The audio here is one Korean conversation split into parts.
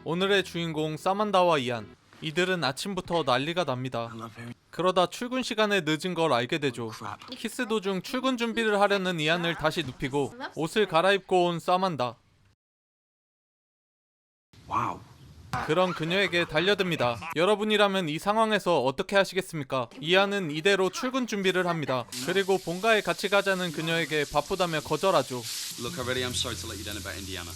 오늘의 주인공 사만다와 이안, 이들은 아침부터 난리가 납니다. 그러다 출근 시간에 늦은 걸 알게 되죠. 키스 도중 출근 준비를 하려는 이안을 다시 눕히고 옷을 갈아입고 온 사만다. 그런 그녀에게 달려듭니다. 여러분이라면 이 상황에서 어떻게 하시겠습니까? 이안은 이대로 출근 준비를 합니다. 그리고 본가에 같이 가자는 그녀에게 바쁘다며 거절하죠. Look, already I'm sorry to let you down about Indiana.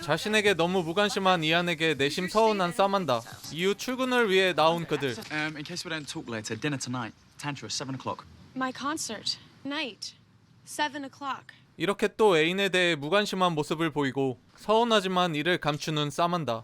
자신에게 너무 무관심한 이안에게 내심 서운한 사만다. 이후 출근을 위해 나온 그들. In case we don't talk later, dinner tonight. Tantra, 7 o'clock. My concert. Night. 7 o'clock. 이렇게 또 애인에 대해 무관심한 모습을 보이고 서운하지만 이를 감추는 사만다.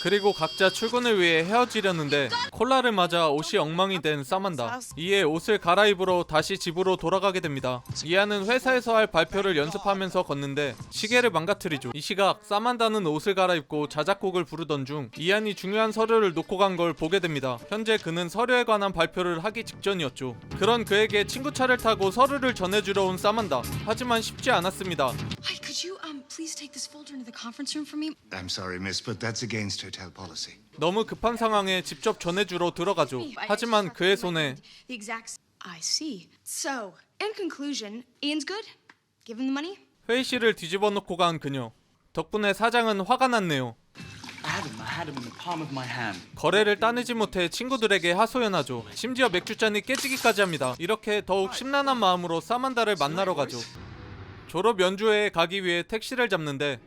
그리고 각자 출근을 위해 헤어지려는데 콜라를 맞아 옷이 엉망이 된 사만다. 이에 옷을 갈아입으러 다시 집으로 돌아가게 됩니다. 이안은 회사에서 할 발표를 연습하면서 걷는데 시계를 망가뜨리죠. 이 시각 사만다는 옷을 갈아입고 자작곡을 부르던 중 이안이 중요한 서류를 놓고 간 걸 보게 됩니다. 현재 그는 서류에 관한 발표를 하기 직전이었죠. 그런 그에게 친구차를 타고 서류를 전해주러 온 사만다. 하지만 쉽지 않았습니다. Hi, could you please take this folder into the conference room for me? I'm sorry, miss, but that's against hotel policy. 너무 급한 상황에 직접 전해주러 들어가죠. 하지만 그의 손에 The exact. I see. So, in conclusion, Ian's good. Give him the money. 회의실을 뒤집어 놓고 간 그녀. 덕분에 사장은 화가 났네요. I had him in the palm of my hand. 거래를 따내지 못해 친구들에게 하소연하죠. 심지어 맥주잔이 깨지기까지 합니다. 이렇게 더욱 심란한 마음으로 사만다를 만나러 가죠. 졸업 연주회에 가기 위해 택시를 잡는데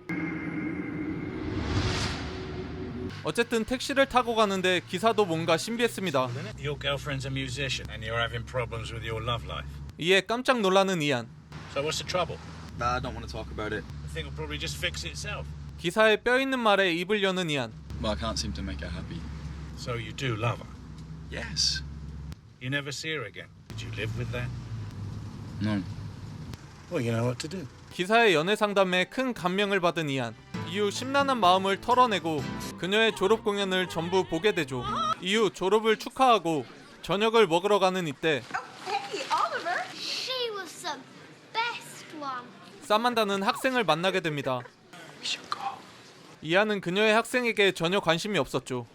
어쨌든 택시를 타고 가는데 기사도 뭔가 신비했습니다. Your girlfriend's a musician and you're having problems with your love life. 이에 깜짝 놀라는 이안. So what's the trouble? I don't want to talk about it. The thing will probably just fix itself. 기사의 뼈있는 말에 입을 여는 이안. Well, I can't seem to make her happy. So you do love her. Yes. You never see her again. Did you live with that? No. Well, you know what to do. 기사의 연애 상담에 큰 감명을 받은 이안. 이후 심란한 마음을 털어내고 그녀의 졸업 공연을 전부 보게 되죠. 이후 졸업을 축하하고 저녁을 먹으러 가는 이때 Hey, Oliver. She was the best one. 사만다는 학생을 만나게 됩니다. 이안은 그녀의 학생에게 전혀 관심이 없었죠.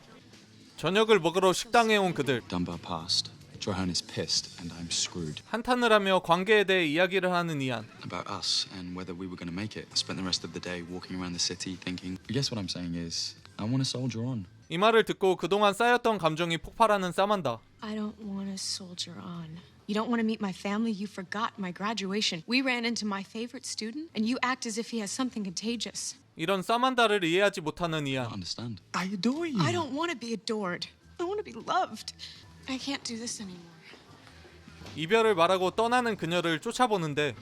저녁을 먹으러 식당에 온 그들. Dunbar passed. Johan is pissed and I'm screwed. 한탄을 하며 관계에 대해 이야기를 하는 이안. About us and whether we were going to make it. I spent the rest of the day walking around the city thinking. I guess what I'm saying is I want to soldier on. 이 말을 듣고 그동안 쌓였던 감정이 폭발하는 사만다. I don't want to soldier on. You don't want to meet my family? You forgot my graduation. We ran into my favorite student, and you act as if he has something contagious. 이런 사만다를 이해하지 못하는 I 이안. understand. I adore you. I don't want to be adored. I want to be loved. I can't do this anymore. 이별을 말하고 떠나는 그녀를 쫓아보는데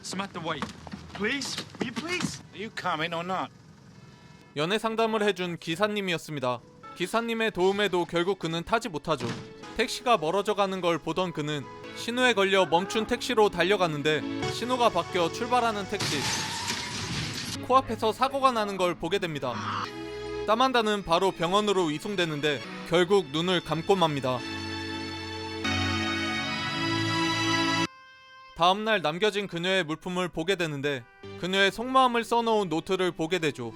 Samantha, wait. Please? Will you please? Are you coming or not? 연애 상담을 해준 기사님이었습니다. 기사님의 도움에도 결국 그는 타지 못하죠. 택시가 멀어져 가는 걸 보던 그는 신호에 걸려 멈춘 택시로 달려가는데 신호가 바뀌어 출발하는 택시. 코앞에서 사고가 나는 걸 보게 됩니다. 사만다는 바로 병원으로 이송되는데 결국 눈을 감고 맙니다. 다음날 남겨진 그녀의 물품을 보게 되는데 그녀의 속마음을 써놓은 노트를 보게 되죠.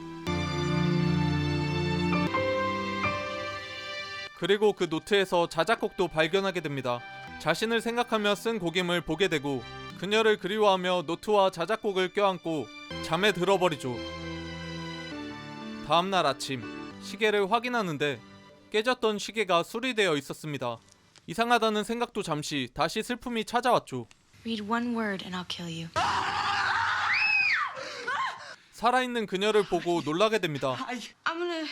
그리고 그 노트에서 자작곡도 발견하게 됩니다. 자신을 생각하며 쓴 곡임을 보게 되고 그녀를 그리워하며 노트와 자작곡을 껴안고 잠에 들어버리죠. 다음날 아침 시계를 확인하는데 깨졌던 시계가 수리되어 있었습니다. 이상하다는 생각도 잠시 다시 슬픔이 찾아왔죠. Read one word and I'll kill you. 살아있는 그녀를 보고 놀라게 됩니다. I'm gonna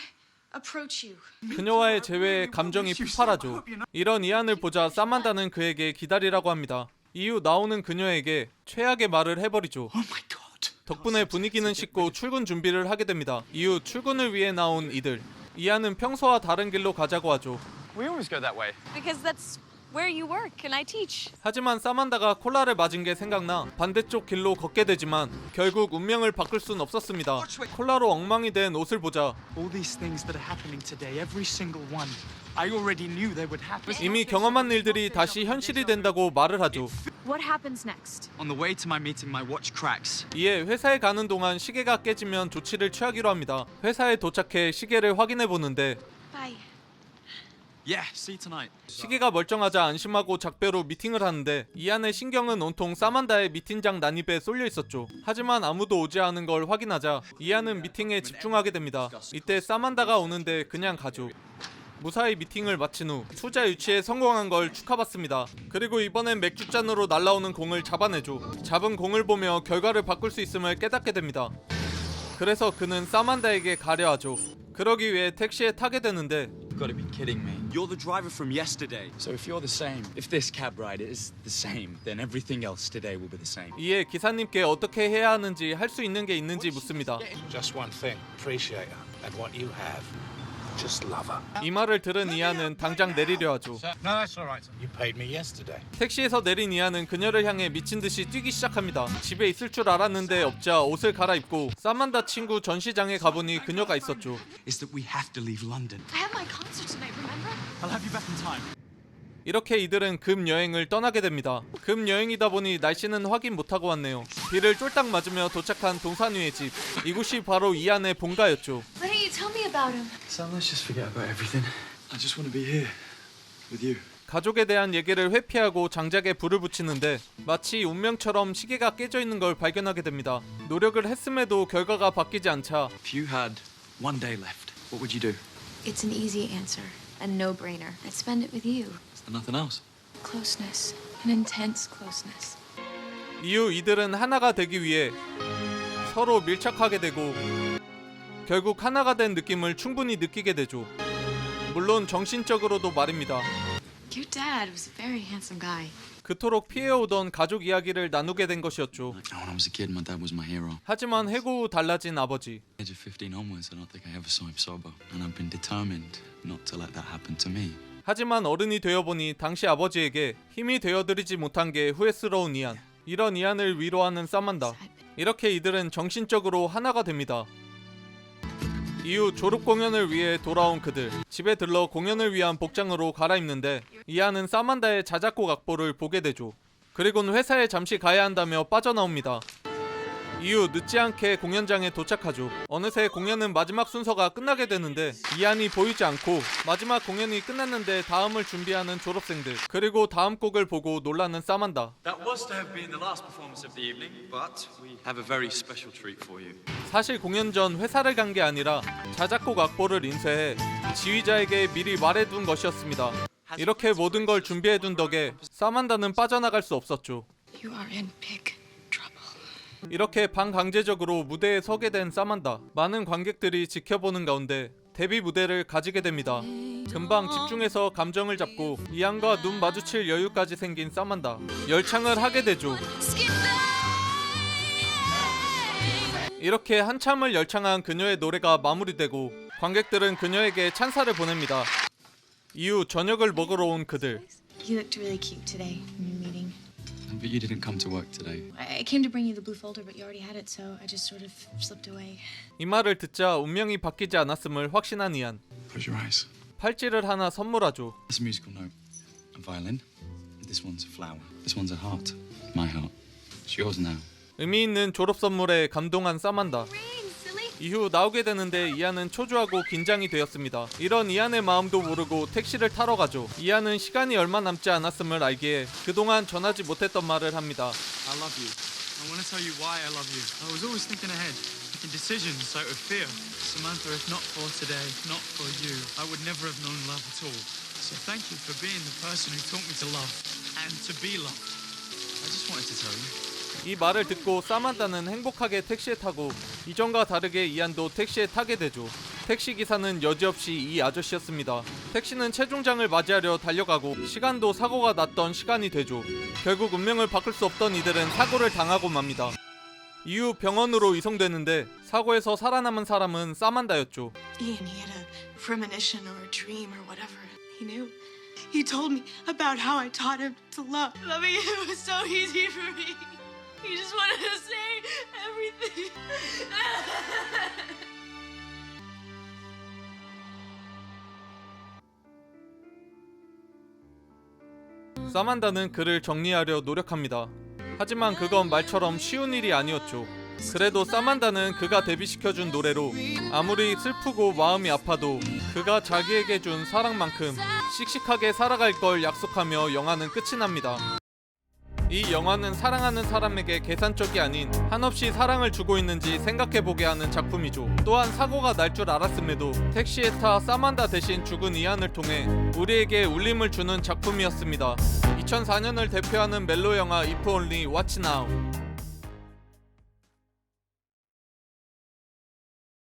approach you. 그녀와의 재회에 감정이 폭발하죠. 이런 이안을 보자 사만다는 그에게 기다리라고 합니다. 이후 나오는 그녀에게 최악의 말을 해버리죠. Oh my god. 덕분에 분위기는 식고 출근 준비를 하게 됩니다. 이후 출근을 위해 나온 이들. 이안은 평소와 다른 길로 가자고 하죠. We always go that way. Because that's where you work and I teach. 하지만 사만다가 콜라를 맞은 게 생각나 반대쪽 길로 걷게 되지만 결국 운명을 바꿀 순 없었습니다. 콜라로 엉망이 된 옷을 보자 All these things that are happening today, every single one, I already knew they would happen. 이미 경험한 일들이 다시 현실이 된다고 말을 하죠. What happens next? On the way to my meeting, my watch cracks. 이에 회사에 가는 동안 시계가 깨지면 조치를 취하기로 합니다. 회사에 도착해 시계를 확인해 보는데 Bye. Yeah, see you tonight. 시계가 멀쩡하자 안심하고 작별로 미팅을 하는데 이안의 신경은 온통 사만다의 미팅장 난입에 쏠려 있었죠. 하지만 아무도 오지 않은 걸 확인하자 이안은 미팅에 집중하게 됩니다. 이때 사만다가 오는데 그냥 가죠. 무사히 미팅을 마친 후 투자 유치에 성공한 걸 축하받습니다. 그리고 이번엔 맥주잔으로 날아오는 공을 잡아내죠. 잡은 공을 보며 결과를 바꿀 수 있음을 깨닫게 됩니다. 그래서 그는 사만다에게 가려 하죠. 그러기 위해 택시에 타게 되는데 You've got to be kidding me. You're the driver from yesterday. So if you're the same, if this cab ride is the same, then everything else today will be the same. 이에 기사님께 어떻게 해야 하는지 할 수 있는 게 있는지 묻습니다. Just one thing. Appreciate her and what you have. Just love her. 이 말을 들은 이안은 당장 내리려 하죠. No, that's all right. You paid me yesterday. 택시에서 내린 이안은 그녀를 향해 미친 듯이 뛰기 시작합니다. 집에 있을 줄 알았는데 없자 옷을 갈아입고 사만다 친구 전시장에 가보니 그녀가 있었죠. Is that we have to leave London. I have my concert tonight, remember? I'll have you back in time. 이렇게 이들은 급 여행을 떠나게 됩니다. 급 여행이다 보니 날씨는 확인 못하고 왔네요. 비를 쫄딱 맞으며 도착한 동산위의 집. 이곳이 바로 이안의 본가였죠. Why don't you tell me about him? Sam, let's just forget about everything. I just want to be here with you. 가족에 대한 얘기를 회피하고 장작에 불을 붙이는데 마치 운명처럼 시계가 깨져 있는 걸 발견하게 됩니다. 노력을 했음에도 결과가 바뀌지 않자 If you had one day left, what would you do? It's an easy answer, a no-brainer. I'd spend it with you. Is there nothing else? Closeness, an intense closeness. 이후 이들은 하나가 되기 위해 서로 밀착하게 되고 결국 하나가 된 느낌을 충분히 느끼게 되죠. 물론 정신적으로도 말입니다. Your dad was a very handsome guy. 그토록 피해오던 가족 이야기를 나누게 된 것이었죠. When I was a kid, my dad was my hero. 하지만 해고 후 달라진 아버지. Age of 15 onwards, I don't think I ever saw him sober, and I've been determined not to let that happen to me. 하지만 어른이 되어보니 당시 아버지에게 힘이 되어드리지 못한 게 후회스러운 이안. 이런 이안을 위로하는 사만다. 이렇게 이들은 정신적으로 하나가 됩니다. 이후 졸업 공연을 위해 돌아온 그들. 집에 들러 공연을 위한 복장으로 갈아입는데 이안은 사만다의 자작곡 악보를 보게 되죠. 그리고는 회사에 잠시 가야 한다며 빠져나옵니다. 이후 늦지 않게 공연장에 도착하죠. 어느새 공연은 마지막 순서가 끝나게 되는데 이안이 보이지 않고 마지막 공연이 끝났는데 다음을 준비하는 졸업생들 그리고 다음 곡을 보고 놀라는 사만다. That was to have been the last performance of the evening, but we have a very special treat for you. 사실 공연 전 회사를 간 게 아니라 자작곡 악보를 인쇄해 지휘자에게 미리 말해둔 것이었습니다. 이렇게 모든 걸 준비해둔 덕에 사만다는 빠져나갈 수 없었죠. You are in big trouble. 이렇게 반강제적으로 무대에 서게 된 사만다. 많은 관객들이 지켜보는 가운데 데뷔 무대를 가지게 됩니다. 금방 집중해서 감정을 잡고 이안과 눈 마주칠 여유까지 생긴 사만다. 열창을 하게 되죠. 이렇게 한참을 열창한 그녀의 노래가 마무리되고 관객들은 그녀에게 찬사를 보냅니다. 이후 저녁을 먹으러 온 그들. You looked really cute today in your meeting. But you didn't come to work today. I came to bring you the blue folder, but you already had it, so I just sort of slipped away. 이 말을 듣자 운명이 바뀌지 않았음을 확신한 이안. Close your eyes. 팔찌를 하나 선물하죠. It's a musical note. A violin. This one's a flower. This one's a heart. My heart. It's yours now. 의미 있는 졸업 선물에 감동한 사만다. 이후 나오게 되는데 이안은 초조하고 긴장이 되었습니다. 이런 이안의 마음도 모르고 택시를 타러 가죠. 이안은 시간이 얼마 남지 않았음을 알기에 그동안 전하지 못했던 말을 합니다. I love you. I want to tell you why I love you. I was always thinking ahead, making decisions out of fear. Samantha, if not for today, not for you, I would never have known love at all. So thank you for being the person who taught me to love and to be loved. I just wanted to tell you. 이 말을 듣고 사만다는 행복하게 택시에 타고 이전과 다르게 이안도 택시에 타게 되죠. 택시 기사는 여지없이 이 아저씨였습니다. 택시는 최종장을 맞이하려 달려가고 시간도 사고가 났던 시간이 되죠. 결국 운명을 바꿀 수 없던 이들은 사고를 당하고 맙니다. 이후 병원으로 이송되는데 사고에서 살아남은 사람은 사만다였죠. Ian, he had a premonition or a dream or whatever. He knew. He told me about how I taught him to love. Loving him was so easy for me. He just wanted to say everything. 사만다는 그를 정리하려 노력합니다. 하지만 그건 말처럼 쉬운 일이 아니었죠. 그래도 사만다는 그가 데뷔시켜준 노래로 아무리 슬프고 마음이 아파도 그가 자기에게 준 사랑만큼 씩씩하게 살아갈 걸 약속하며 영화는 끝이 납니다. 이 영화는 사랑하는 사람에게 계산적이 아닌 한없이 사랑을 주고 있는지 생각해보게 하는 작품이죠. 또한 사고가 날 줄 알았음에도 택시에 타 사만다 대신 죽은 이안을 통해 우리에게 울림을 주는 작품이었습니다. 2004년을 대표하는 멜로 영화 If Only Watch Now.